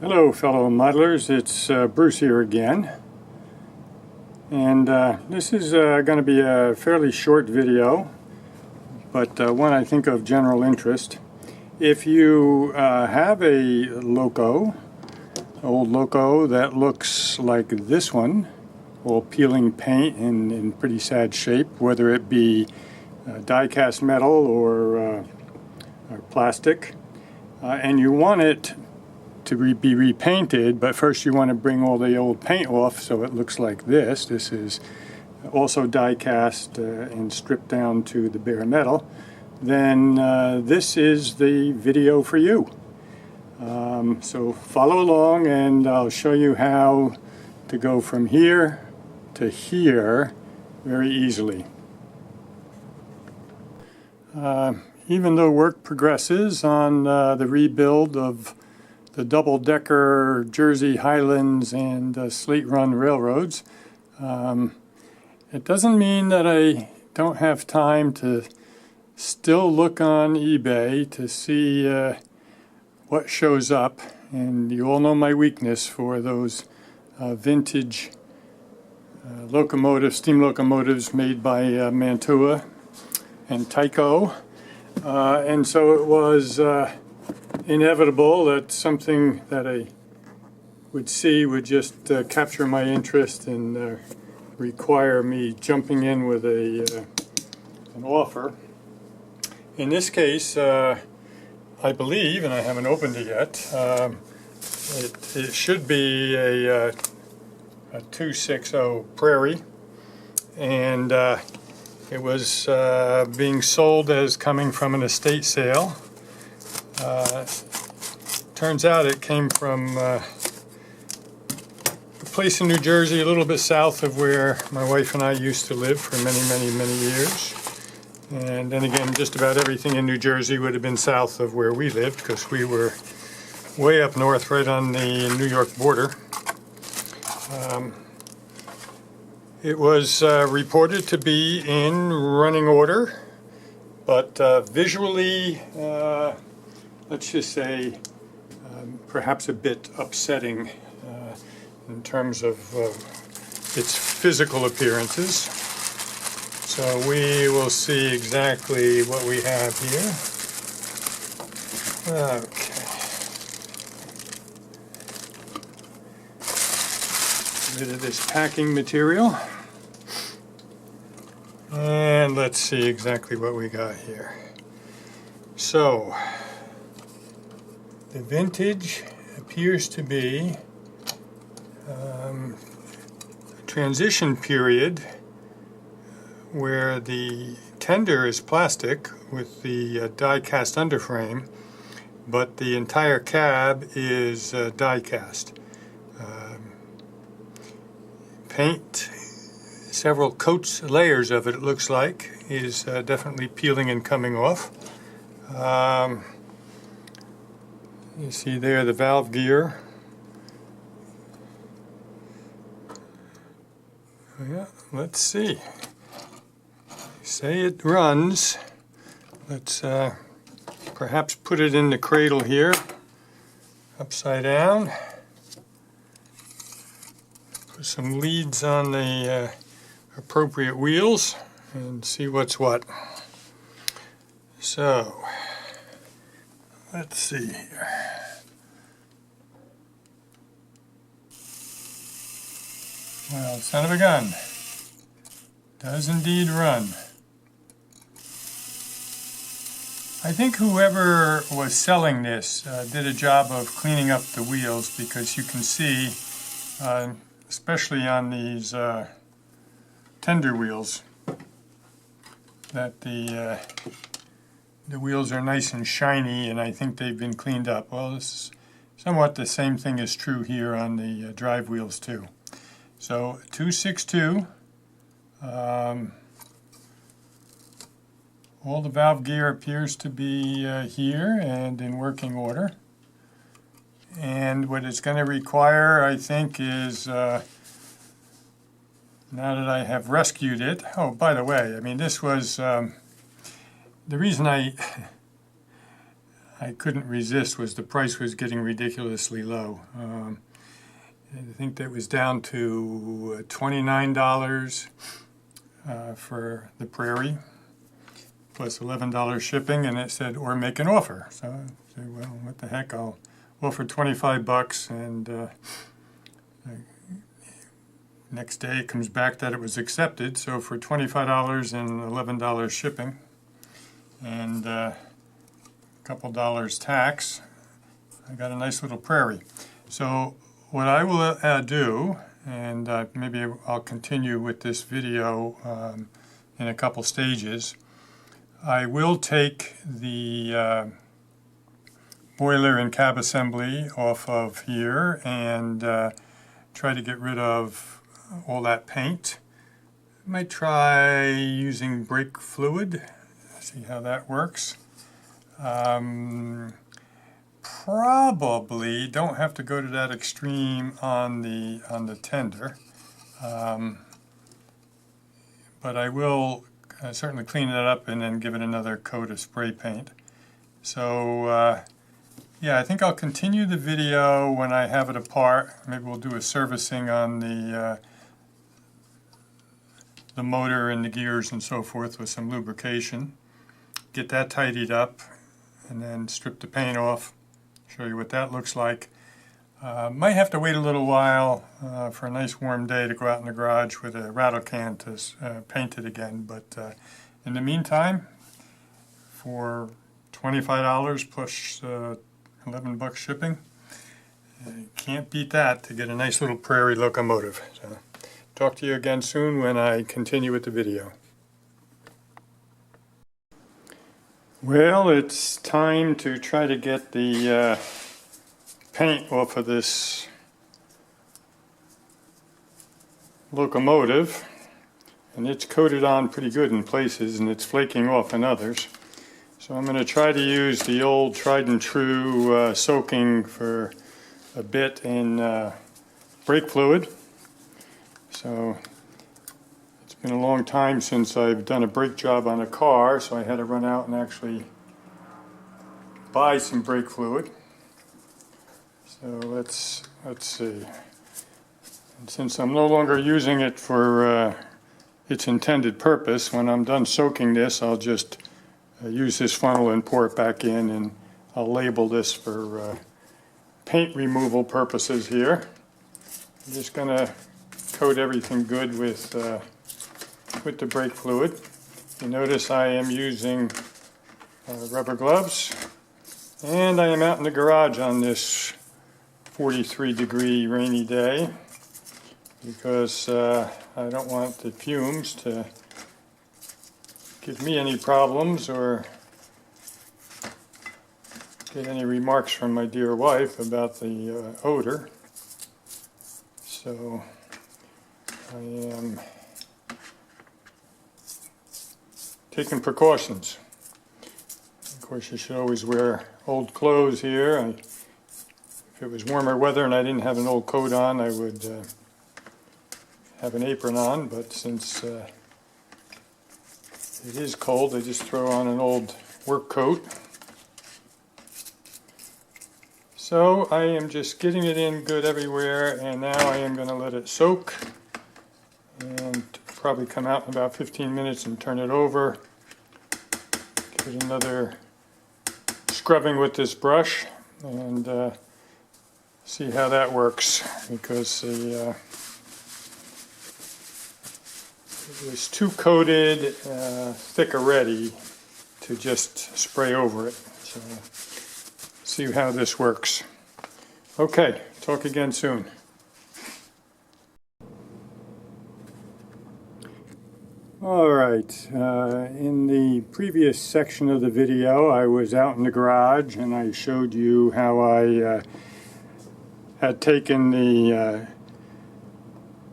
Hello fellow modelers, it's Bruce here again, and this is going to be a fairly short video, but one I think of general interest. If you have a old Loco that looks like this one, all peeling paint and in pretty sad shape, whether it be die-cast metal or plastic, and you want it to be repainted, but first you want to bring all the old paint off so it looks like this. This is also die cast and stripped down to the bare metal. Then this is the video for you. So follow along and I'll show you how to go from here to here very easily. Even though work progresses on the rebuild of the double-decker Jersey Highlands and Slate Run railroads, it doesn't mean that I don't have time to still look on eBay to see what shows up. And you all know my weakness for those vintage steam locomotives made by Mantua and Tyco. And so it was inevitable that something that I would see would just capture my interest and require me jumping in with an offer. In this case, I believe, and I haven't opened it yet, it should be a 260 Prairie, and it was being sold as coming from an estate sale. Turns out it came from a place in New Jersey, a little bit south of where my wife and I used to live for many years. And then again, just about everything in New Jersey would have been south of where we lived, because we were way up north, right on the New York border. It was reported to be in running order, but visually, let's just say, perhaps a bit upsetting in terms of its physical appearances. So we will see exactly what we have here. Okay. Rid of this packing material. And let's see exactly what we got here. So, the vintage appears to be a transition period where the tender is plastic with the die-cast underframe, but the entire cab is die-cast. Paint, several layers of it looks like, is definitely peeling and coming off. You see there the valve gear. Yeah, let's see. Say it runs. Let's perhaps put it in the cradle here, upside down. Put some leads on the appropriate wheels and see what's what. So, let's see here. Well, son of a gun, does indeed run. I think whoever was selling this did a job of cleaning up the wheels, because you can see, especially on these tender wheels, that the wheels are nice and shiny, and I think they've been cleaned up. Well, this is somewhat the same thing is true here on the drive wheels too. So 262, all the valve gear appears to be here and in working order. And what it's going to require, I think, is, now that I have rescued it, oh, by the way, I mean, this was, the reason I I couldn't resist was the price was getting ridiculously low. I think that was down to $29 for the Prairie, plus $11 shipping, and it said, or make an offer. So I said, well, what the heck, I'll offer 25 bucks, and next day it comes back that it was accepted. So for $25 and $11 shipping, and a couple dollars tax, I got a nice little Prairie. So what I will do, and maybe I'll continue with this video in a couple stages, I will take the boiler and cab assembly off of here and try to get rid of all that paint. I might try using brake fluid, see how that works. Probably don't have to go to that extreme on the tender, but I will certainly clean it up and then give it another coat of spray paint. So yeah, I think I'll continue the video when I have it apart. Maybe we'll do a servicing on the motor and the gears and so forth with some lubrication. Get that tidied up and then strip the paint off. Show you what that looks like. Might have to wait a little while for a nice warm day to go out in the garage with a rattle can to paint it again. But in the meantime, for $25 plus 11 bucks shipping, can't beat that to get a nice little Prairie locomotive. So, talk to you again soon when I continue with the video. Well, it's time to try to get the paint off of this locomotive, and it's coated on pretty good in places and it's flaking off in others. So I'm going to try to use the old tried and true soaking for a bit in brake fluid. So it's been a long time since I've done a brake job on a car, so I had to run out and actually buy some brake fluid. So let's see. And since I'm no longer using it for its intended purpose, when I'm done soaking this, I'll just use this funnel and pour it back in, and I'll label this for paint removal purposes here. I'm just going to coat everything good with the brake fluid. You notice I am using rubber gloves, and I am out in the garage on this 43-degree rainy day because I don't want the fumes to give me any problems or get any remarks from my dear wife about the odor. So I am taking precautions. Of course, you should always wear old clothes here. If it was warmer weather and I didn't have an old coat on, I would have an apron on, but since it is cold, I just throw on an old work coat. So I am just getting it in good everywhere, and now I am going to let it soak and probably come out in about 15 minutes and turn it over. Give it another scrubbing with this brush and see how that works, because it was too coated thick already to just spray over it. So see how this works. Okay, talk again soon. All right, in the previous section of the video I was out in the garage and I showed you how I had taken the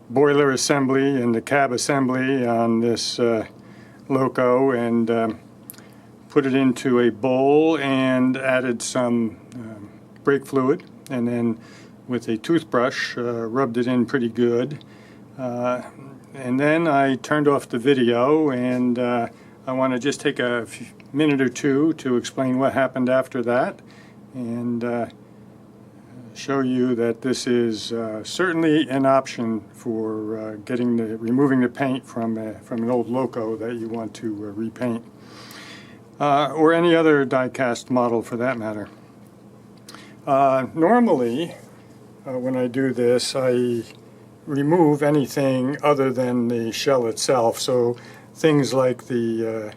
boiler assembly and the cab assembly on this Loco and put it into a bowl and added some brake fluid, and then with a toothbrush rubbed it in pretty good. And then I turned off the video and I want to just take a minute or two to explain what happened after that, and show you that this is certainly an option for removing the paint from an old Loco that you want to repaint, or any other die-cast model for that matter. Normally, when I do this, I remove anything other than the shell itself. So things like the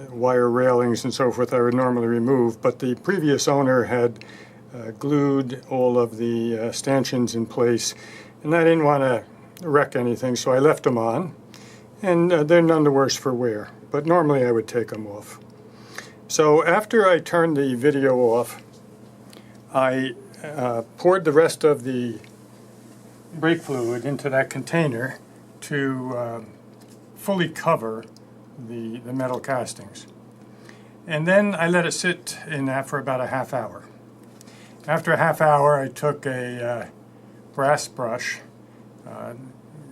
wire railings and so forth I would normally remove, but the previous owner had glued all of the stanchions in place, and I didn't want to wreck anything, so I left them on, and they're none the worse for wear, but normally I would take them off. So after I turned the video off, I poured the rest of the brake fluid into that container to fully cover the metal castings. And then I let it sit in that for about a half hour. After a half hour, I took a brass brush,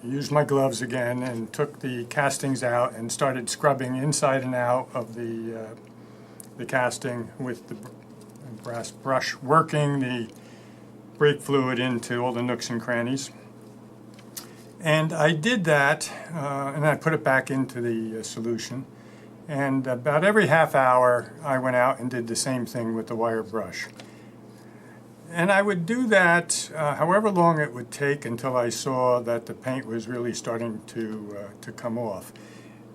used my gloves again, and took the castings out and started scrubbing inside and out of the casting with the brass brush, working the brake fluid into all the nooks and crannies. And I did that, and I put it back into the solution. And about every half hour, I went out and did the same thing with the wire brush. And I would do that however long it would take until I saw that the paint was really starting to come off.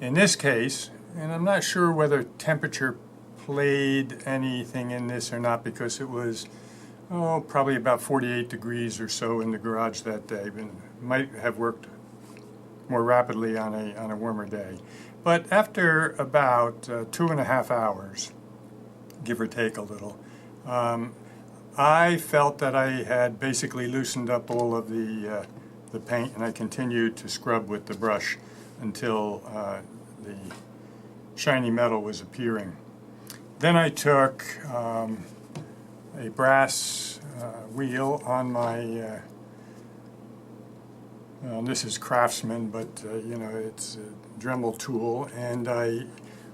In this case, and I'm not sure whether temperature played anything in this or not, because it was probably about 48 degrees or so in the garage that day, and might have worked more rapidly on a warmer day. But after about 2.5 hours, give or take a little, I felt that I had basically loosened up all of the paint, and I continued to scrub with the brush until the shiny metal was appearing. Then I took a brass wheel on my, this is Craftsman, but it's a Dremel tool, and I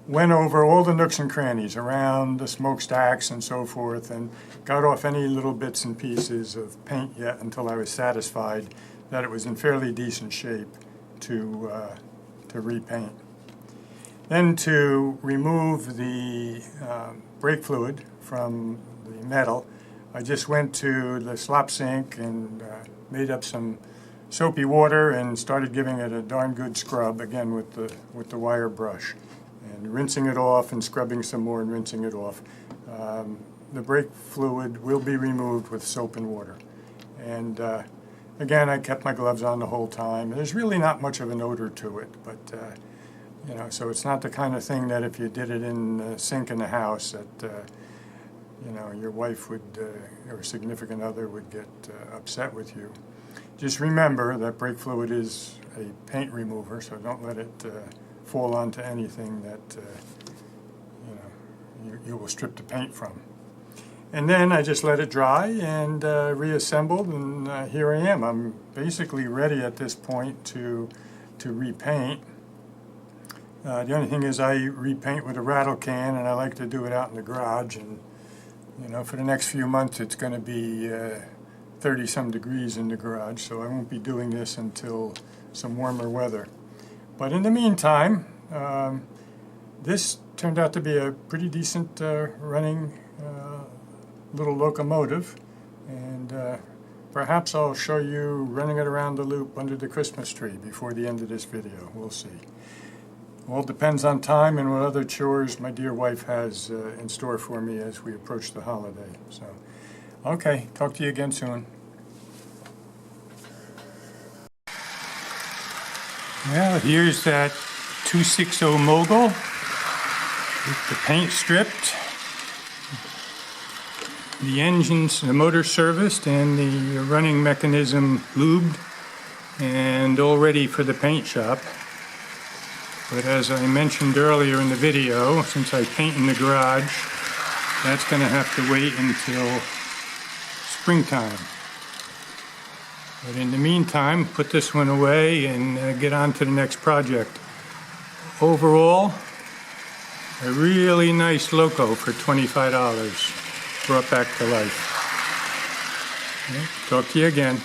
went over all the nooks and crannies around the smokestacks and so forth, and got off any little bits and pieces of paint yet until I was satisfied that it was in fairly decent shape to repaint. Then to remove the brake fluid from the metal, I just went to the slop sink and made up some soapy water and started giving it a darn good scrub, again with the wire brush, and rinsing it off and scrubbing some more and rinsing it off. The brake fluid will be removed with soap and water. And again, I kept my gloves on the whole time. There's really not much of an odor to it, but so it's not the kind of thing that if you did it in the sink in the house that your wife would or significant other would get upset with you. Just remember that brake fluid is a paint remover, so don't let it fall onto anything that you will strip the paint from. And then I just let it dry and reassembled, and here I am. I'm basically ready at this point to repaint. The only thing is I repaint with a rattle can, and I like to do it out in the garage. And for the next few months it's going to be 30-some degrees in the garage, so I won't be doing this until some warmer weather. But in the meantime, this turned out to be a pretty decent running little locomotive, and perhaps I'll show you running it around the loop under the Christmas tree before the end of this video. We'll see. All depends on time and what other chores my dear wife has in store for me as we approach the holiday. So, okay, talk to you again soon. Well, here's that 260 Mogul with the paint stripped, the engines, the motor serviced, and the running mechanism lubed and all ready for the paint shop. But as I mentioned earlier in the video, since I paint in the garage, that's going to have to wait until springtime. But in the meantime, put this one away and get on to the next project. Overall, A really nice Loco for $25, brought back to life. Talk to you again.